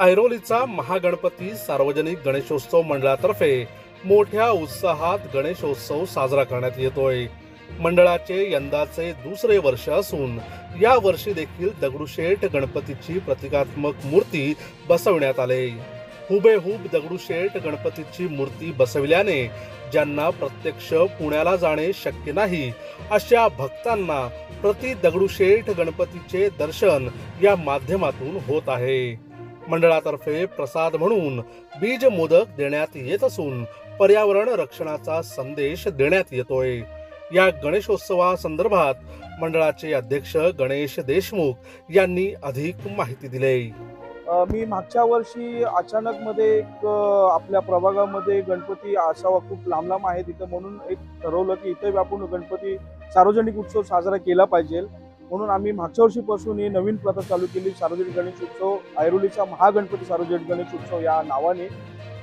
ऐरोलीचा महागणपती सार्वजनिक गणेशोत्सव मंडळातर्फे मोठ्या उत्साहात गणेशोत्सव साजरा करण्यात येतोय। मंडळाचे यंदाचे दुसरे वर्ष असून या वर्षी देखील दगडूशेठ गणपतीची प्रतिकात्मक मूर्ती बसवण्यात आली। हुबेहूब दगडूशेठ गणपतीची मूर्ती बसविल्याने ज्यांना प्रत्यक्ष पुण्याला जाणे शक्य नाही अशा भक्तांना प्रति दगडूशेठ गणपतीचे दर्शन या माध्यमातून होत आहे। मंडळातर्फे प्रसाद म्हणून बीज मोदक देण्यात येत असून पर्यावरण रक्षणाचा संदेश देण्यात येतोय। या गणेशोत्सवासंदर्भात मंडळाचे अध्यक्ष गणेश देशमुख यांनी अधिक माहिती दिली। मी मागच्या वर्षी अचानक मध्ये आपल्या प्रभागामध्ये गणपती असावा, खूप लांब लांब आहे तिथं, म्हणून एक ठरवलं की इथे आपण गणपती सार्वजनिक उत्सव साजरा केला पाहिजे। म्हणून आम्ही मागच्या वर्षीपासून ही नवीन प्रथा चालू केली, सार्वजनिक गणेश उत्सव, ऐरोलीचा महागणपती सार्वजनिक गणेश उत्सव या नावाने।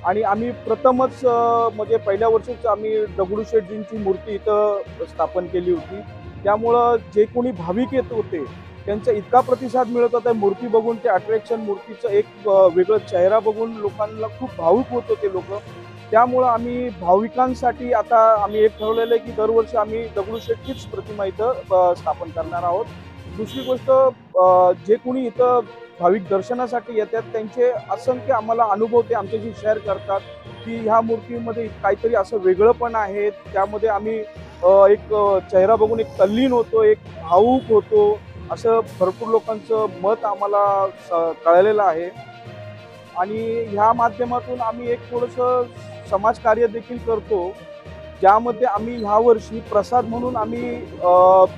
आणि आम्ही प्रथमच म्हणजे पहिल्या वर्षीच आम्ही दगडूशेठजींची मूर्ती इथं स्थापन केली होती। त्यामुळं जे कोणी भाविक येत होते त्यांचा इतका प्रतिसाद मिळत होता, मूर्ती बघून ते अट्रॅक्शन, मूर्तीचं एक वेगळं चेहरा बघून लोकांना खूप भावुक होत होते लोक। त्यामुळं आम्ही भाविकांसाठी आता आम्ही एक ठरवलेलं आहे की दरवर्षी आम्ही दगडूशेठचीच प्रतिमा इथं स्थापन करणार आहोत। दुसरी गोष्ट, जे कोणी इथं भाविक दर्शनासाठी येतात त्यांचे असंख्य आम्हाला अनुभव ते आमच्याशी शेअर करतात की ह्या मूर्तीमध्ये काहीतरी असं वेगळं पण आहे। त्यामध्ये आम्ही एक चेहरा बघून एक तल्लीन होतो, एक भावुक होतो, असं भरपूर लोकांचं मत आम्हाला कळलेलं आहे। आणि ह्या माध्यमातून आम्ही एक थोडंसं समाजकार्य देखील करतो, ज्यामध्ये आम्ही ह्या वर्षी प्रसाद म्हणून आम्ही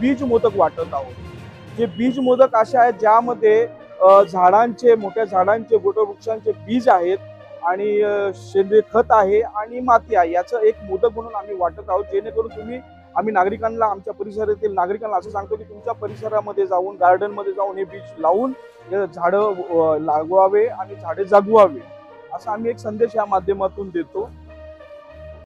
बीज मोदक वाटत आहोत। जे बीज मोदक असे आहेत ज्यामध्ये झाडांचे, मोठ्या झाडांचे, वटवृक्षांचे बीज आहेत आणि सेंद्रिय खत आहे आणि माती आहे, याचं एक मोदक म्हणून आम्ही वाटत आहोत। जेणेकरून आम्ही नागरिकांना, आमच्या परिसरातील नागरिकांना असं सांगतो की तुमच्या परिसरामध्ये जाऊन, गार्डनमध्ये जाऊन हे बीज लावून झाडं लागवावे आणि झाडे जगवावे, असा आम्ही एक संदेश या माध्यमातून देतो।